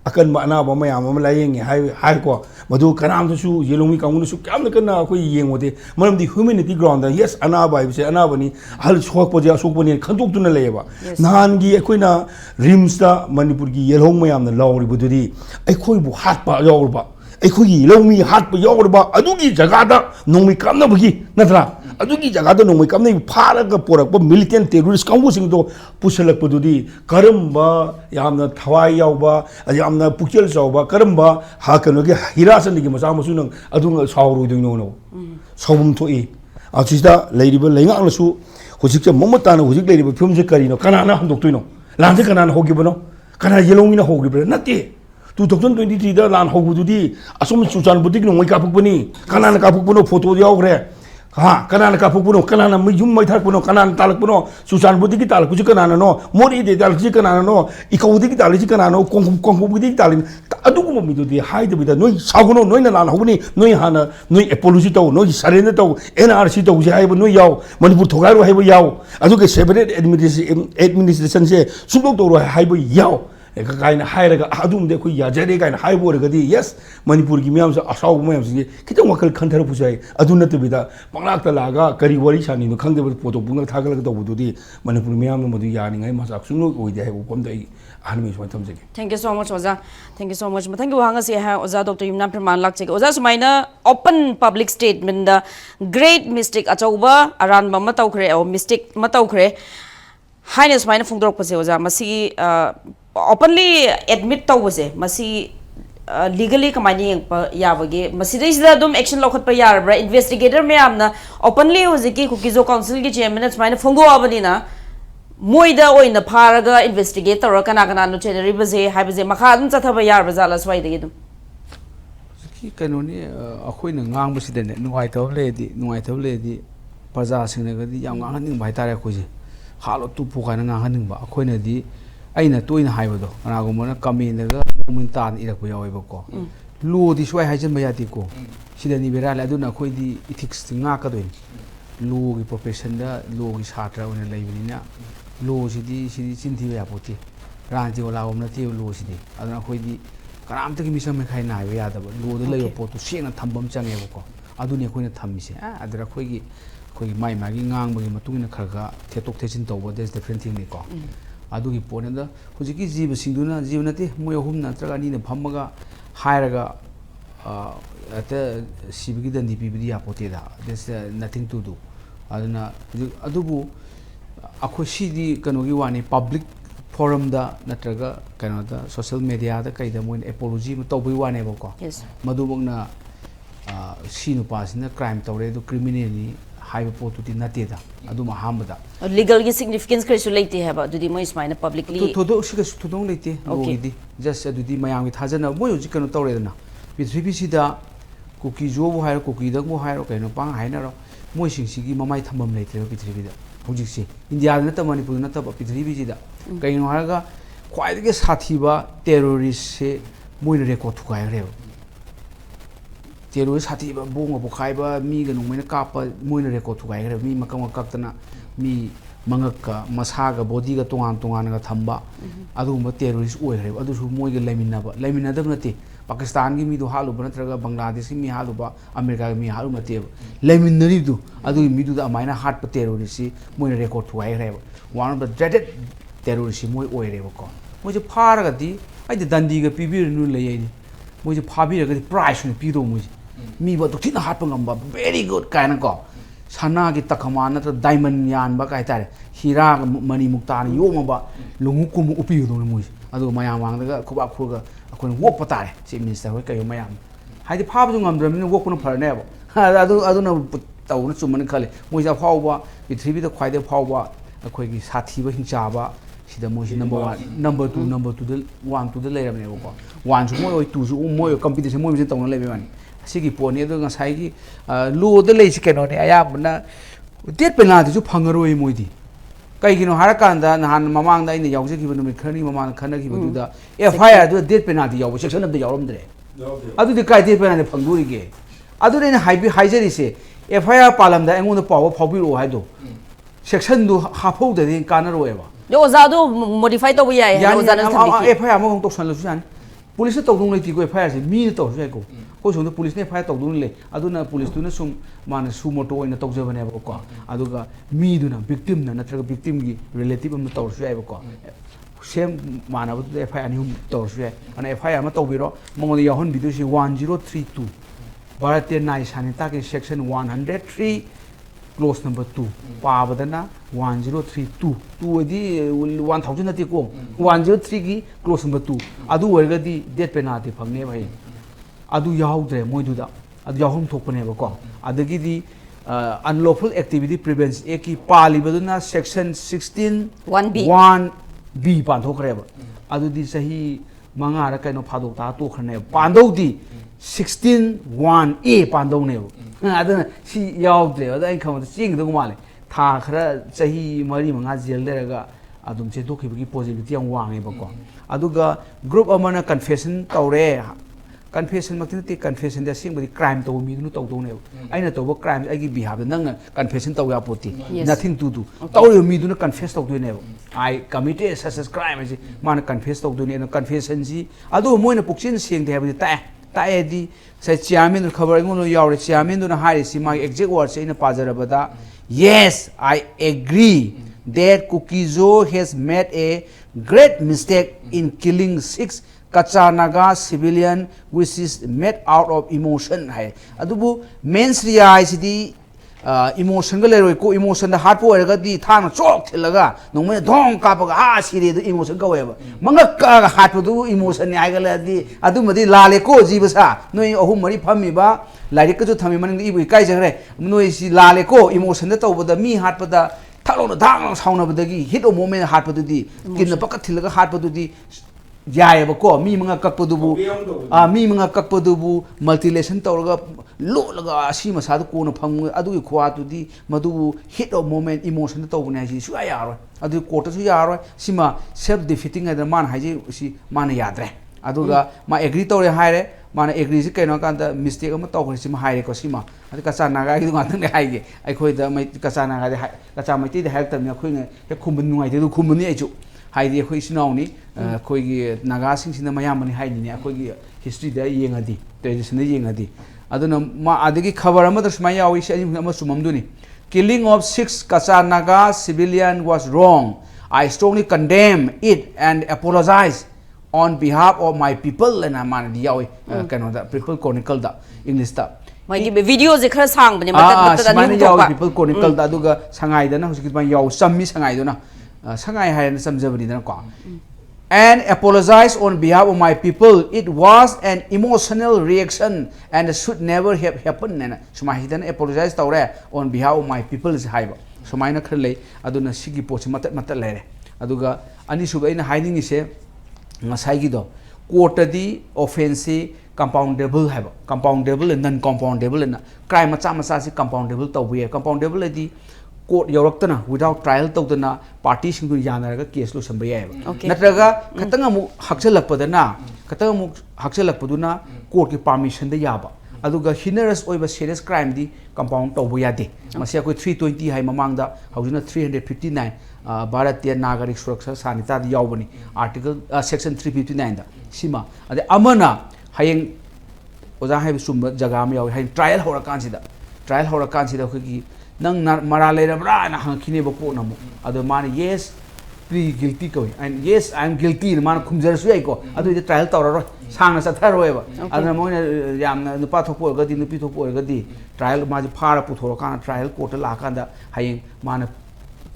अकनबा अनाबा मयाम अम लायेंगे हाय को मधु कनामदसु येलोमी कांगूनसु क्यामन कना अखोई येंगोदे मरमदी ह्यूमैनिटी ग्राउंड दा यस अनाबा इबसे अनाबनी हल सोकपोजे असोकपोने खंदोक्तुना लेबा नहानगी अखोइना रिम्सदा मणिपुर की येलोंग मयामना लावरिबदुदी अखोइबु हातपा यावरबा अखोगी येलोमी हातपा यावरबा अदुगी जगादा नोंमी कामनबगी नत्रा अदुगी जगह नोंमै कमनै फारगा पोरक मिलिटेंट टेररिस्ट कांगूसिंग दो पुसलकपदुदी करमबा यामना थवाई यावबा यामना पुक्चल चावबा करमबा हा कनोगे हिरासनगी मचा मसु नंग अदुंग सावरुदुंग नो सावबम थोई आचिदा लेरिबा लेंगांगलसु हुजिकचे ममताना हुजिक लेरिबा फिल्मजे करिनो कनाना हंदोक्तुइनो लांजे कनाना होगिबनो कना येलोंगिना होगिबरे नते 2023 दा लान होगुदुदी असम सुचान बुदिक नोंमै कापुकबनी कनाना कापुकबनो फोटो यावग्रे हाँ कनाना कापुकबनो कनाना मयुम मैथारकबनो कनाना तालकबनो सुचान बुदिकी तालकुजि कनाना नो मोरी दे तालकुजि कनाना नो इकौदिकी तालकुजि कनाना कोंगबुदिकी तालिन अदुगुम मिदुदी हाइदबिदा नोइ सागुनो नोइना लान होगुनी नोइ हाना नोइ एपोलॉजी तौ नोइ सरेंडर तौ एनआरसी तौ जे हाइबो नोइ याव मणिपुर थोगारो हाइबो याव अदुगे सेपरेट एडमिनिस्ट्रेशन से सुबोक तौरो हाइबो याव काइन हाइरगा अदुमदे कोइ याजरे काइन हाइबोरगदी यस मणिपुर की मियाम से असाउ मियाम से कितम वखल खंथर पुजाय अदु नतबिदा पंगलाक्ता लागा करी वरी सानी नो खंगदे फोटो पुंग थागलग तौबुदुदी मणिपुर मियाम मदु यानिङै मसाक सुनो ओइदे हाइबो पमदै आनमी सुमाय थमजगे थैंक यू सो मच ओजा thank you so much thank you हांगा से है ओजा डॉक्टर युमनाम प्रमाण लाक्चेग ओजा सुमाइना open public statement the great mistake अचौबा अरान बम तौखरे ओ मिस्टेक म तौखरे हाइने सुमाइना फुंगदोरपसे ओजा मसी openly admit tawse masi legally kamani yabage masidai dum action lokhat pa yarbra investigator me amna openly hojiki kukizo council ki chairman smaina phongo abani na moida oina pharaga investigator kana no cheneri baze haibaze makha dum chathaba yarba jala swai de dum ki kanoni akhoi na ngang basidane nuai taw ledi praja singna gadi yam ngang haning bai tare khoje halo tu pu kana ngang haning ba akhoi na di aina toina haibado anagumana kamina mumin tan irak ba yawebako lo di swai haijan ba yati ko sidani beral aduna khoi di ethics nga ka doin lo gi profession da lo gi satra ona leibina lo sidi chinthi ya poti ꯔꯥꯟꯇꯤ ꯑꯣꯂꯥꯒꯨꯝꯕ ꯅꯠꯇꯦꯕ ꯂꯣꯁꯤꯗꯤ ꯑꯗꯨꯅ ꯑꯩꯈꯣꯏꯗꯤ ꯀꯅꯥꯝꯇꯒꯤ ꯃꯤꯆꯪ ꯃꯤꯈꯥꯏ ꯅꯥꯏꯕ ꯌꯥꯗꯕ load ꯂꯩꯕ ꯄꯣꯠꯇꯨ ꯁꯦꯡꯅ ꯊꯝꯕ ꯑꯃ ꯆꯪꯉꯦꯕꯀꯣ ꯑꯗꯨꯅꯤ ꯑꯩꯈꯣꯏꯅ ꯊꯝꯃꯤꯁꯦ ꯑꯗꯨꯗ ꯑꯩꯈꯣꯏꯒꯤ ꯃꯥꯏ ꯃꯥꯒꯤ ꯉꯥꯡꯕꯒꯤ ꯃꯇꯨꯡ ꯏꯟꯅ ꯈꯔ ꯊꯦꯠꯇꯣꯛ ꯊꯦꯠꯆꯤꯟ ꯇꯧꯕ ꯗꯦꯁ ꯗꯤꯐ꯭ꯔꯦꯟ ꯊꯤꯡꯅꯤꯀꯣ ꯑꯗꯨꯒꯤ ꯄꯣꯠꯅꯤꯗ ꯍꯧꯖꯤꯛꯀꯤ ꯖꯤꯕꯁꯤꯡꯗꯨꯅ ꯖꯤꯕ ꯅꯠꯇꯦ ꯃꯣꯏ ꯑꯍꯨꯝ ꯅꯠꯇ꯭ꯔꯒ ꯑꯅꯤꯅ ꯐꯝꯃꯒ ꯍꯥꯏꯔꯒ ꯍꯦꯛꯇ ꯁꯤꯕꯒꯤ ꯗꯟꯗꯤ ꯄꯤꯕꯗꯤ ꯌꯥꯄꯣꯠꯇꯦꯗ ꯗꯦꯁ ꯅꯊꯤꯡ ꯇꯨ ꯗꯨ ꯑꯗꯨꯅ ꯍꯧꯖꯤꯛ ꯑꯗꯨꯕꯨ ꯑꯩꯈꯣꯏ ꯁꯤꯗꯤ ꯀꯩꯅꯣꯒꯤ ꯋꯥꯅꯤ ꯄꯕ꯭ꯂꯤꯛ ꯐꯣꯔꯝꯗ ꯅꯠꯇ꯭ꯔꯒ ꯀꯩꯅꯣꯗ ꯁꯣꯁꯤꯌꯦꯜ ꯃꯦꯗꯤꯌꯥꯗ ꯀꯩꯗ ꯃꯣꯏꯅ ꯑꯦꯄꯣꯂꯣꯖꯤ ꯑꯃ ꯇꯧꯕꯒꯤ ꯋꯥꯅꯦꯕꯀꯣ ꯃꯗꯨꯃꯛꯅ ꯁꯤ ꯅꯨꯄꯥꯁꯤꯅ ꯀ꯭ꯔꯥꯏꯝ ꯇꯧꯔꯦ ꯑꯗꯨ ꯀ꯭ꯔꯤꯃꯤꯅꯦꯜꯅꯤ ꯍꯥꯏꯕ ꯄꯣꯠꯇꯨꯗꯤ ꯅꯠꯇꯦꯗ ꯑꯗꯨꯝ ꯑꯍꯥꯟꯕꯗ ꯂꯤꯒꯜꯒꯤ ꯁꯤꯒꯅꯤꯐꯤꯀꯦꯟꯁ ꯀꯔꯤꯁꯨ ꯂꯩꯇꯦ ꯍꯥꯏꯕ ꯑꯗꯨꯗꯤ ꯃꯣꯏ ꯁꯨꯃꯥꯏꯅ ꯄꯕ꯭ꯂꯤꯛꯂꯤ ꯁꯤꯒꯁꯨ ꯊꯣꯏꯗꯣꯛ ꯂꯩꯇꯦ ꯂꯣꯒꯤꯗꯤ ꯖꯁ ꯑꯗꯨꯗꯤ ꯃꯌꯥꯝꯒꯤ ꯊꯥꯖꯅꯕ ꯃꯣꯏ ꯍꯧꯖꯤꯛ ꯀꯩꯅꯣ ꯇꯧꯔꯦꯗꯅ ꯄ꯭ꯔꯤꯊꯤꯕꯤꯁꯤꯗ ꯀꯨꯀꯤꯖꯣꯕꯨ ꯍꯥꯏꯔꯣ ꯀꯨꯀꯤꯗꯪꯕꯨ ꯍꯥꯏꯔꯣ ꯀꯩꯅꯣ ꯄꯥꯡ ꯍꯥꯏꯅꯔꯣ ꯃꯣꯏꯁꯤꯡꯁꯤꯒꯤ ꯃꯃꯥꯏ ꯊꯝꯐꯝ ꯂꯩꯇ꯭ꯔꯦꯕ ꯄ꯭ꯔꯤꯊꯤꯕꯤꯗ ꯍꯧꯖꯤꯛꯁꯦ ꯏꯟꯗꯤꯌꯥꯗ ꯅꯠꯇꯕ ꯃꯅꯤꯄꯨꯔꯗ ꯅꯠꯇꯕ ꯄ꯭ꯔꯤꯊꯤꯕꯤꯁꯤꯗ ꯀꯩꯅꯣ ꯍꯥꯏꯔꯒ ꯈ꯭ꯋꯥꯏꯗꯒꯤ ꯁꯥꯊꯤꯕ ꯇꯦꯔꯣꯔꯤꯁꯁꯦ ꯃꯣꯏꯅ ꯔꯦꯀꯣꯔꯠ ꯊꯨꯒꯥꯏꯈ꯭ꯔꯦꯕ ꯇꯦꯔꯣꯔꯤꯁ ꯁꯥꯊꯤꯕ ꯕꯣꯝꯒ ꯄꯣꯈꯥꯏꯕ ꯃꯤꯒ ꯅꯣꯡꯃꯩꯅ ꯀꯥꯞꯄ ꯃꯣꯏꯅ ꯔꯦꯀꯣꯔꯠ ꯊꯨꯒꯥꯏꯈ꯭ꯔꯦꯕ ꯃꯤ ꯃꯀꯛ ꯃꯀꯛꯇꯅ ꯃꯤ ꯃꯉꯛꯀ ꯃꯁꯥꯒ ꯕꯣꯗꯤꯒ ꯇꯣꯉꯥꯟ ꯇꯣꯉꯥꯟꯅꯒ ꯊꯝꯕ ꯑꯗꯨꯒꯨꯝꯕ ꯇꯦꯔꯣꯔꯤꯁ ꯑꯣꯏꯈ꯭ꯔꯦꯕ ꯑꯗꯨꯁꯨ ꯃꯣꯏꯒ ꯂꯩꯃꯤꯟꯅꯗꯕ ꯅꯠꯇꯦ ꯄꯥꯀꯤꯁꯇꯥꯟꯒꯤ ꯃꯤꯗꯣ ꯍꯥꯠꯂꯨꯕ ꯅꯠꯇ꯭ꯔꯒ ꯕꯪꯒ꯭ꯂꯥꯗꯦꯁꯀꯤ ꯃꯤ ꯍꯥꯠꯂꯨꯕ ꯑꯃꯦꯔꯤꯀꯥꯒꯤ ꯃꯤ ꯍꯥꯠꯂꯨꯕ ꯅꯠꯇꯦꯕ ꯂꯩꯃꯤꯟꯅꯔꯤꯕꯗꯨ ꯑꯗꯨꯒꯤ ꯃꯤꯗꯨꯗ ꯑꯗꯨꯃꯥꯏꯅ ꯍꯥꯠꯄ ꯇꯦꯔꯣꯔꯤꯁꯁꯤ ꯃꯣꯏꯅ ꯔꯦꯀꯣꯔꯠ ꯊꯨꯒꯥꯏꯈ꯭ꯔꯦꯕ ꯋꯥꯟ ꯑꯣꯐ ꯗ ꯗ꯭ꯔꯦꯗꯦꯠ ꯇꯦꯔꯣꯔꯤꯁꯁꯤ ꯃꯣꯏ ꯑꯣꯏꯔꯦꯕꯀꯣ ꯃꯣꯏꯁꯦ ꯐꯥꯔꯒꯗꯤ ꯑꯩꯗꯤ ꯗꯟꯗꯤꯒ ꯄꯤꯕꯤꯔꯅꯨ ꯂꯩ ꯑꯩꯗꯤ ꯃꯣꯏꯁꯦ ꯐꯥꯕꯤꯔꯒꯗꯤ ꯄ꯭ꯔꯥꯏꯖ ꯑꯣꯏꯅ ꯄꯤꯗꯧ ꯃꯣꯏꯁꯦ ꯃꯤꯕꯨ ꯑꯗꯨꯛ ꯊꯤꯅ ꯍꯥꯠꯄ ꯉꯝꯕ ꯚꯦꯔꯤ ꯒꯨꯗ ꯀꯥꯏꯅꯀꯣ ꯁꯅꯥꯒꯤ ꯇꯀꯃꯥꯟ ꯅꯠꯇ꯭ꯔꯒ ꯗꯥꯏꯃꯟ ꯌꯥꯟꯕ ꯀꯩ ꯍꯥꯏꯇꯥꯔꯦ ꯍꯤꯔꯥꯒ ꯃꯅꯤ ꯃꯨꯛꯇꯥꯅ ꯌꯣꯝꯃꯕ ꯂꯣꯡꯎꯞꯀꯨꯝꯕ ꯎꯞꯄꯤꯒꯗꯧꯅꯤ ꯃꯣꯏꯁꯦ ꯑꯗꯨꯒ ꯃꯌꯥꯝ ꯃꯥꯡꯗꯒ ꯈꯨꯕꯥꯛ ꯈꯨꯔꯒ ꯑꯩꯈꯣꯏꯅ ꯋꯣꯛꯄ ꯇꯥꯔꯦ ꯆꯤꯐ ꯃꯤꯅꯤꯁꯇꯔ ꯍꯣꯏ ꯀꯩꯍꯣꯏ ꯃꯌꯥꯝ ꯍꯥꯏꯗꯤ ꯐꯥꯕꯁꯨ ꯉꯝꯗ꯭ꯔꯕꯅꯤꯅ ꯋꯣꯛꯄꯅ ꯐꯔꯅꯦꯕ ꯑꯗꯨꯅ ꯇꯧꯕꯅ ꯆꯨꯝꯃꯅꯤ ꯈꯜꯂꯤ ꯃꯣꯏꯁꯦ ꯑꯐꯥꯎꯕ ꯄ꯭ꯔꯤꯊꯤꯕꯤꯗ ꯈ꯭ꯋꯥꯏꯗꯒꯤ ꯐꯥꯎꯕ ꯑꯩꯈꯣꯏꯒꯤ ꯁꯥꯊꯤꯕ ꯍꯤꯡꯆꯥꯕ ꯁꯤꯗ ꯃꯣꯏꯁꯤ ꯅꯝꯕꯔ 1 ꯅꯝꯕꯔ 2ꯗ 1 2ꯗ ꯂꯩꯔꯕꯅꯦꯕꯀꯣ 1ꯁꯨ ꯃꯣꯏ ꯑꯣꯏ 2ꯁꯨ ꯃꯣꯏ ꯑꯣꯏ ꯀꯝꯄꯤꯇꯤꯁꯟ ꯃꯣꯏ ꯃꯁꯦꯟ ꯇꯧꯅ ꯂꯩꯕ ꯋꯥꯅꯤ ꯑꯁꯤꯒꯤ ꯄꯣꯠꯅꯤ ꯑꯗꯨꯒ ꯉꯁꯥꯏꯒꯤ ꯂꯣꯗ ꯂꯩꯁꯤ ꯀꯩꯅꯣꯅꯦ ꯑꯌꯥꯝꯕꯅ ꯗꯦꯠ ꯄꯦꯅꯥꯜꯇꯤꯁꯨ ꯐꯪꯉꯔꯣꯏ ꯃꯣꯏꯗꯤ ꯀꯩꯒꯤꯅꯣ ꯍꯥꯏꯔꯀꯥꯟꯗ ꯅꯍꯥꯟ ꯃꯃꯥꯡꯗ ꯑꯩꯅ ꯌꯥꯎꯖꯈꯤꯕ ꯅꯨꯃꯤꯠ ꯈꯔꯅꯤ ꯃꯃꯥꯡꯗ ꯈꯟꯅꯈꯤꯕꯗꯨꯗ FIR ꯑꯗꯨꯗ ꯗꯦꯠ ꯄꯦꯅꯥꯜꯇꯤ ꯌꯥꯎꯕ ꯁꯦꯛꯁꯟ ꯑꯝꯇ ꯌꯥꯎꯔꯝꯗ꯭ꯔꯦ ꯑꯗꯨꯗꯤ ꯀꯥꯏ ꯗꯦꯠ ꯄꯦꯅꯥꯜꯇꯤ ꯐꯪꯗꯣꯔꯤꯒꯦ ꯑꯗꯨꯅ ꯑꯩꯅ ꯍꯥꯏꯖꯔꯤꯁꯦ FIR ꯄꯥꯜꯂꯝꯗꯥꯏ ꯑꯩꯉꯣꯟꯗ ꯄꯥꯎ ꯐꯥꯎꯕꯤꯔꯛꯑꯣ ꯍꯥꯏꯗꯣ ꯁꯦꯛꯁꯟꯗꯨ ꯍꯥꯞꯍꯧꯗ꯭ꯔꯗꯤ ꯀꯥꯟꯅꯔꯣꯏꯕ ꯑꯣꯖꯥꯗꯣ ꯃꯣꯗꯤꯐꯥꯏ ꯇꯧꯕ ꯌꯥꯏ ꯑꯣꯖꯥꯅ ꯊꯝꯕꯤꯈꯤ FIR ꯑꯃꯒ ꯇꯧꯁꯜꯂꯁꯨ ꯌꯥꯅꯤ ꯄꯨꯂꯤꯁꯅ ꯇꯧꯗꯧ ꯂꯩꯇꯦꯀꯣ FIRꯁꯦ ꯃꯤꯅ ꯇꯧꯔꯁꯨ ꯌꯥꯏꯀꯣ ꯑꯩꯈꯣꯏ ꯁꯣꯝꯗ ꯄꯨꯂꯤꯁꯅ FIR ꯇꯧꯗꯧꯅ ꯂꯩ ꯑꯗꯨꯅ ꯄꯨꯂꯤꯁꯇꯨꯅ ꯁꯨꯝ ꯃꯥꯅ ꯁꯨꯃꯣꯇꯣ ꯑꯣꯏꯅ ꯇꯧꯖꯕꯅꯦꯕꯀꯣ ꯑꯗꯨꯒ ꯃꯤꯗꯨꯅ ꯚꯤꯛꯇꯤꯝꯅ ꯅꯠꯇ꯭ꯔꯒ ꯚꯤꯛꯇꯤꯝꯒꯤ ꯔꯤꯂꯦꯇꯤቭ ꯑꯃ ꯇꯧꯔꯁꯨ ꯌꯥꯏꯕꯀꯣ ꯁꯦꯝ ꯃꯥꯟꯅꯕꯗꯨꯗ FIR 2 ꯇꯧꯔꯁꯨ ꯌꯥꯏ ꯑꯗꯨꯅ FIR ꯑꯃ ꯇꯧꯕꯤꯔꯣ ꯃꯉꯣꯟꯗ ꯌꯥꯎꯍꯟꯕꯤꯗꯣꯏꯁꯤ 1032 ꯚꯥꯔꯠꯇꯤꯌꯥ ꯅꯥꯏ ꯁꯥꯟꯅꯤꯇꯥꯒꯤ ꯁꯦꯛꯁꯟ 103 क्लोज नंबर 2 पाबदना 1032 2 अदी 1000 नती को 103 की क्लोज नंबर 2 अदु वर्गदी डेट पेनाल्टी फंगने भाई अदु याहुद्रे मोइदुदा अदु याहुम थोकने बको अदगिदी अनलॉफुल एक्टिविटी प्रिवेंशन ए की पालिबदुना सेक्शन 16 1B पांथोखरेब अदुदी सही मंगा र कनो फादोता तोखरने पांदौदी 16 1A पांदौने अदना सी याउद्रे अदा इन खमद चिंगदो माले था खरा सही मरी मंगा जेल लेरगा अदुम से दोखिबगी positivity yang wange bako aduga group amana confession tawre confession makti confession da singbadi crime taw mi nu taw ne aina taw crime agi behalf nang confession taw ya poti nothing to do taw mi du na confess taw ne I committed such as crime ji man confess taw ne confession ji adu moina pukchin seng de habdi ta ताएदी से chairman खबर इंगोनो यावरे chairman दुना हारिसी मा exact word से इन पाजरबदा yes I agree that Kukizo has made a great mistake in killing 6 Kachanaga civilian which is made out of emotion hai adubu mens reality emotion ga leroi ko emotion da heart power ga di thang chok thilaga nongme dhong ka pa ga sire du emotion ga weba manga ka heart du emotion ni ai ga la di adu madi lale ko jiba sa noi ahum mari phami ba lairik ka ju thami maning ibu kai jagre noi si lale ko emotion da tawba da mi heart pa da thalo na dhang sauna ba da gi hit o moment heart pa du di kin na pakat thilaga heart pa du di यायब को मी मंगा कक्पदुबु मी मंगा कक्पदुबु मल्टीलेशन तौरगा लोलगा असी मसाद कोन फंग अदुगी खुआतुदी मदुबु hit of moment emotion तौबने हाजि सुया यारो अदु court सु यारो सिमा self defeating other मान हाजि उसी मान याद्रे अदुगा मा एग्री तौरे हायरे मान एग्री से कैनो कांदा मिस्टेक अमा तौखरि सिमा हायरे को सिमा अदु कचा Naga gi ngantang ne haige ai khoi da mai कचा नागा दे कचा mai ti de हायक तमने खोइने हे खुमबन नुंगाइ दे खुमबनी आइजु haidi khoi sinauni khoi gi naga sing sina mayam mani haidi ne khoi gi history da yengadi tradition da yengadi aduna ma adigi khabar ama da smaya yawi se ama sumamduni killing of 6 Kacha Naga civilian was wrong. I strongly condemn it and apologize on behalf of my people and aman yawi kano da people chronicle da English da mai video je khara sang bani people chronicle da aduga sangai da na husiki ban yaw sammi sangai do na sangai hayan samjabani da ko and apologize on behalf of my people. It was an emotional reaction and should never have happened. And Sumai then apologize on behalf of my people is high. Sumaina Krele, Aduna Sigi Poch Matalere. Aduga Anisuba in hiding is a Masagido. Quarterly offensive compoundable have compoundable and non compoundable and crime Machamasasi compoundable to we compoundable at the court Yorktana without trial to the partition to Yanaga case lo Sambaya. Nataga Katangamu Haxelak Padana, Katangamu Haxelak Paduna, court permission the Yaba. Aduga heinous over serious crime the compound to Boyadi. Masiako 320 Haimamanga, Hausina 359, Baratia Nagaric structure, Sanita the Yawani, article section 359. Sima, the Amana Haying Ozaha Sumba Jagami or trial or consider. Trial or consider nang maralera bra na hangkini bako namu ado man yes plead guilty ko and yes I am guilty man khumjar su ai ko ado the trial tawra sang sa thar hoeba ado mo yam nupa thopo ga di nupi thopo ga di trial ma ji phara puthoro kan trial court la kan da haying man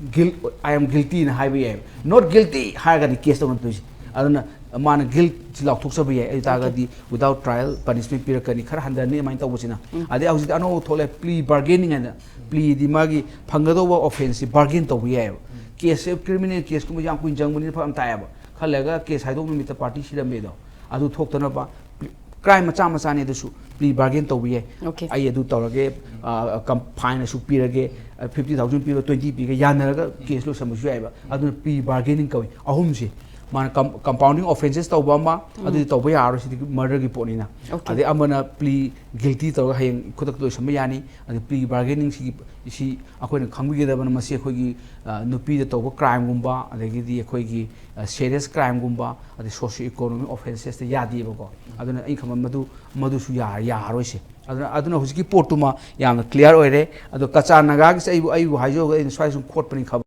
guilt I am guilty na haibi not guilty ha ga di case to tu ado man guilt lok thok sabi ai ta ga di without trial punishment pira kani khar handa ni mai tawbusina ade auji ano thole plea bargaining and plea di magi phangado offensive bargain to we have case criminal case ko yang kuin jang mani pham ta ba khalega case haidok mi ta party sira me do adu thok tana ba crime macha macha ne du plea bargain to we ai adu tawrage fine su pirage 50,000 piro 20 pi ga yanaraga case lo samu su ai ba adu plea bargaining ko ahum si man compounding offenses to bama adu to ba yaro si murder gi ponina ade amana plea guilty to hayeng khudak do samayani adu plea bargaining si akoina khangbi ge da ban masi khoi gi nupi da to crime gumba adegi di khoi gi serious crime gumba ade socio economic offenses te yadi ba ko aduna ai kham madu su ya roi se aduna hujiki portuma yang clear oire adu Kacha Naga gi ai haijo ga swai sum court pani khab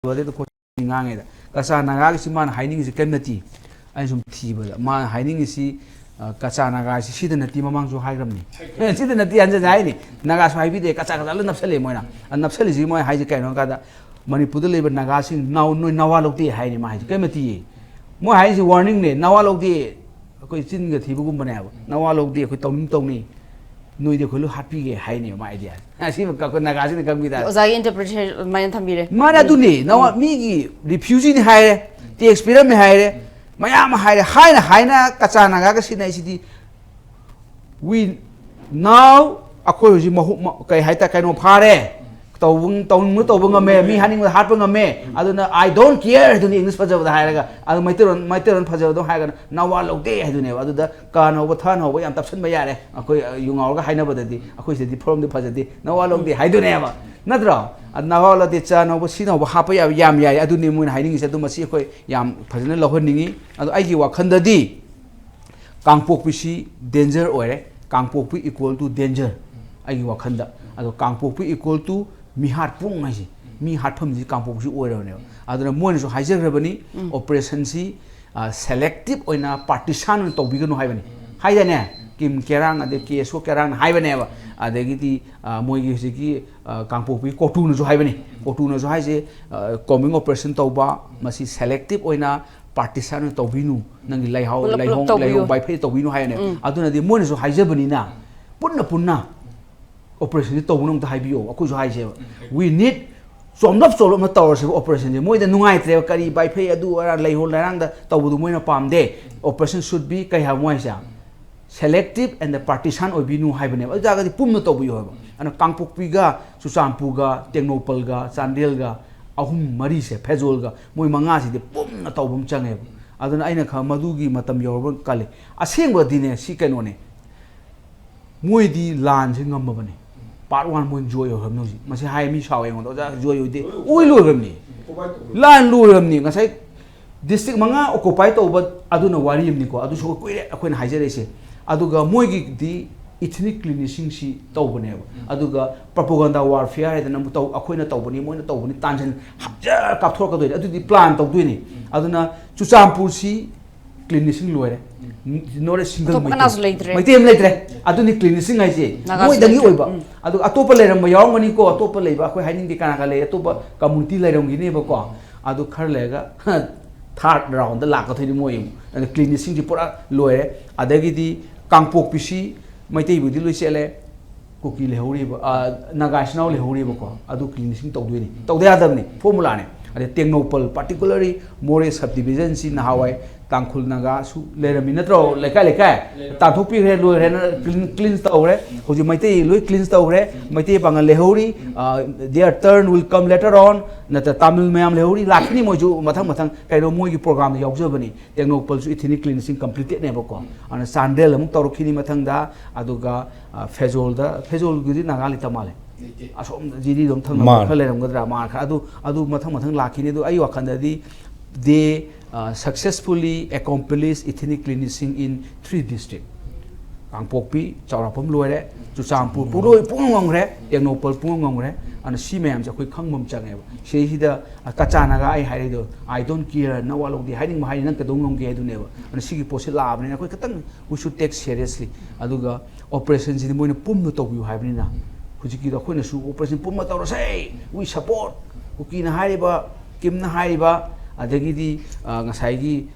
wale to ngange da Kacha Naga si man hiding is kennati ai sum thiba man hiding is Kacha Naga si sida nati mamang so hairamni sida nati anja jai ni naga so haibi de Kacha Kacha napsale moina napsale ji moi haije kai no kada Manipur leba naga sing now no nawa lokti hai ni ma haije kemati moi haije warning ne nawa lokti koi chin ga thibu gum bana ba nawa lokti koi tawni noi de kholu happy ge hai ni ma idea asi ka ko naga sin kam gi da ozai interpretation mayan thambire mara du ni nawa mi gi refugee ni hai te experience me hai mayam haina Kacha Naga ga sinai sidi we now akoi ji mahu kai haita kai no phare tawung me mi haning hat me aduna I don't care aduni English phajaw da hairaga adu maiteron phajaw do haiga nawa logde adune adu da ka no ba than ho ba yam tapsan ba yare akoi yungaw ga haina badadi akoi sidi from the phajadi nawa logde haidune ba nadra nawa logde cha no ba sino ba hapa yam yai aduni mun haining is adu masi akoi yam phajana lohningi adu ai gi wakhan di kangpok pisi danger oire kangpok pi equal to danger ai gi wakhan da adu kangpok pi equal to mi hat pung ngai mi hat pham ji kangpok ji oiro ne aduna mon so haijagrabani operation si selective oina partisan to bigano haibani haidane kim kerang ade keso kerang haibane ba adegi ti moi gi ji kangpok pi kotu no so haibani kotu no so haije combing operation to ba masi selective oina partisan to binu nangi laihong bai phe to binu haine aduna di mon so haijabani na punna operation to bunong ta haibio aku so haije we need somnap solom tower operation je moi da nungai tre kari bai phe adu ara laihol larang da to bu moi na pam de operation should be kai ha moi sa selective and the partisan obinu haibane jaga di pum no to bu yo ana kangpok pi ga susampu ga tengnopal ga chandel ga ahum mari se phejol ga moi manga si de pum na to bum change aduna aina kha madugi matam yorban kale asengba dine si keno ne moi di lan se ngam bane part 1 mo joy ho no masi hai mi saw en do ja joy de oi lo ram ni lan lo ram ni ngasai district manga occupy to but aduna wari yamni ko adu so koire akoina haijare se aduga moigi di ethnic cleansing si tawbane aduga propaganda warfare da namu taw akoina tawbani moina tawbani tanjan hajar kapthor ka doi adu di plan taw duini aduna chuchampur si cleansing loire nore single mai tem leitre aduni cleansing ai se moi dangi oiba adu atopa leiram yaung mani ko atopa leiba akoi haining di kana ka le atopa community leiram gi ne ba ko adu khar lega third round da la ka thoi moi cleansing ji pura loire adagi di kangpok pisi mai tei budi loi sele kuki le hori ba naga snow le hori ba ko adu cleansing taw duini taw da adam ni formula ne ade technopal particularly more subdivision si na hawai tangkhul naga su lerami natro lekai lekai tangthopi re loi re clean tawre hoji maitei loi clean tawre maitei bangal lehori their turn will come later on nata tamil mayam lehori lakni moju mathang mathang kaino moi gi program yaujabani technopal su ethnic cleansing completed ne bako ana sandel amuk tawrkhini mathang da aduga fejol gudi naga litamale asom jidi dom thang na khaleram gadra ma kha adu mathang mathang lakhini du ai wakhanda di they successfully accomplished ethnic cleansing in 3 districts. Kangpokpi, Chaurapam Loire, Chuchampur, Puroi, Pungongre, Yanopal Pungongre, and Simam, the quick Kangmum Changel. She the Kachanaga, I don't care, no one of the hiding behind the Dongong Gay never. And she posted love, and a quick we should take seriously. Aduga operations in the morning Pumuto you have now. Kujiki the Kunasu, Operation Pumato say, we support Ukina Hariba, Kimna Hariba. Adagidi ngasai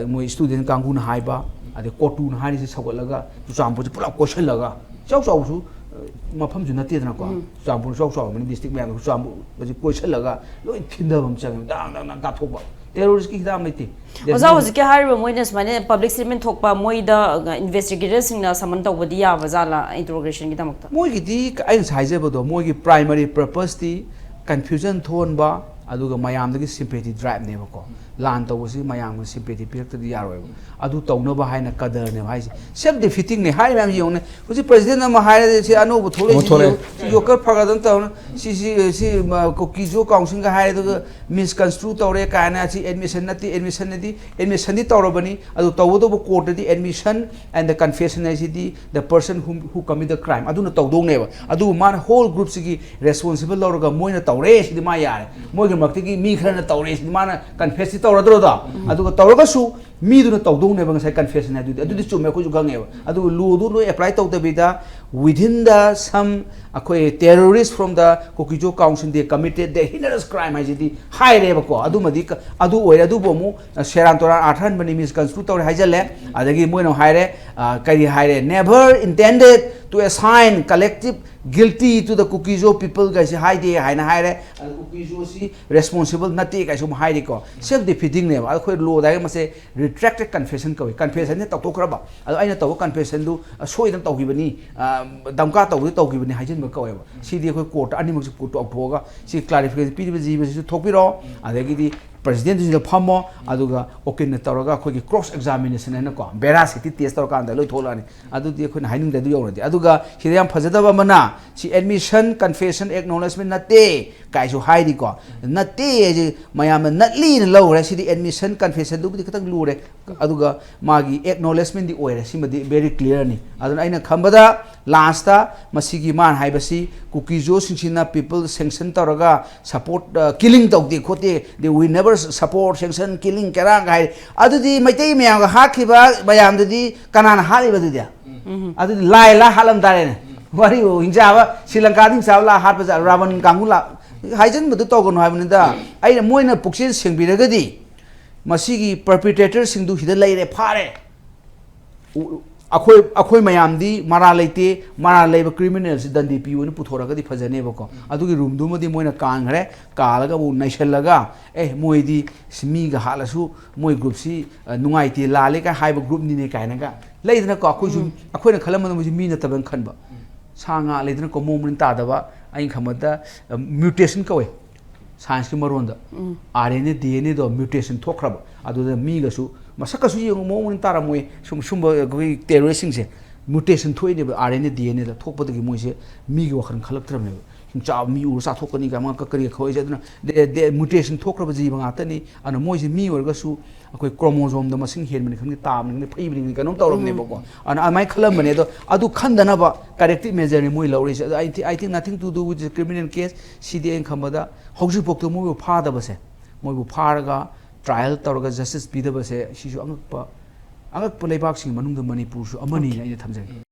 moi student kanguna haiba ade kotu na hari se sagolaga champu pula question laga chau chau su mafam ju nate na ko champu chau chau mani district me champu baji question laga loi thinda bam chang dang ka thoba terrorist ki dam leti oza ozi ke hari moines mane public statement thokpa moi da investigators sing na saman tawbadi ya bazala interrogation ki damakta moi gi di ai sai je bodo moi gi primary purpose ti confusion thon ba aduga mayam dagi sympathy drive ne bako lan tawsi mayam sympathy pirak tadi yaroi adu tawno ba haina kadar ne bhai self defeating ne hai mam yong ne kusi president na haira se anu bu thole yoker phagadan taw si koki jo council ga haira du misconstrue tawre kana si admission di tawrobani adu tawdo bu court di admission and the confession is the person who commit the crime adu na tawdong ne ba adu man whole group sigi responsible lorga moina tawre si ma yare moi makti mi khana tawre si mana confess tawradro da adu tawraga su mi du na tawdong ne bang sai confession adu di chume ko ju gange adu lu du no apply taw da bida within the some akoi terrorists from the kokijo council they committed the heinous crime as di high re ko adu madi adu oi adu bomu seran tora athan bani misconstrue tawre haijale adagi moi no haire kari haire never intended to assign collective guilty to the Kukizo people guys hide haina haire Kukizo si responsible nati guys hide ko self defeating ne ba khoi law da ma se retracted confession ko confession ne to kraba ado aina to confession du soi dam tawgi bani damka tawgi bani haijin ba ko ba si di khoi court ani mak court of thoga si clarification pi bi ji bi thokpi ro adagi di president is the pamo aduga okay na tawraga khoi cross examination na ko veracity test tor kan da loi tholani adu di khoi haining da du yoradi aduga si yam phajadaba mana si admission confession acknowledgement nate kai so haidi ko nate mayam natli na lo re si admission confession du khitang lu re aduga magi acknowledgement di oire si madi very clear ni aduna aina khambada last ta masigi man haibasi kukijo singsina people sanction tawraga support killing tawdi khote they we never support sanction killing kerang hai adudi maitei mayam ga hakhiba mayam dudi kanana haliba du dia adudi laila halam dare wari o hinjaba Sri Lanka ding sabla hat baza ravan kangula haijan budu to gon haibni da ai moina puksin singbiragadi masigi perpetrator singdu hida laire phare akhoi mayam di mara leite mara leiba criminal si dandi pi woni puthora gadi phajane bako adugi room du modi moina kangre kalaga bu naishalaga moi di simi ga halasu moi group si nungai ti lale ka haiba group ni ne kaina ga leidna ko akhoi na khalam mo mi na taban khanba sanga leidna ko momun ta daba ai khamada mutation ko science ki maronda RNA DNA do mutation thokraba adu da mi ga su masaka su yung momun tara moi sumba goi terrorist sing se mutation thoi ne RNA DNA da thokpa da gi moi se mi gi wakhan khalak tram ne hincha mi ur sa thokani ka ma ka kari khoi je duna de mutation thokraba jiba nga tani ana moi je mi orga su akoi chromosome da masing hen mani khangni tam ni phai ni ka nom tawram ne bako ana amai khalam mane do adu khandana ba corrective measure ni moi lawri I think nothing to do with the criminal case CDN khambada hauji pok to moi pha da base moi bu pharaga trial tawraga justice pida base shi ju angak pa leibak sing manung da Manipur su amani ai thamjai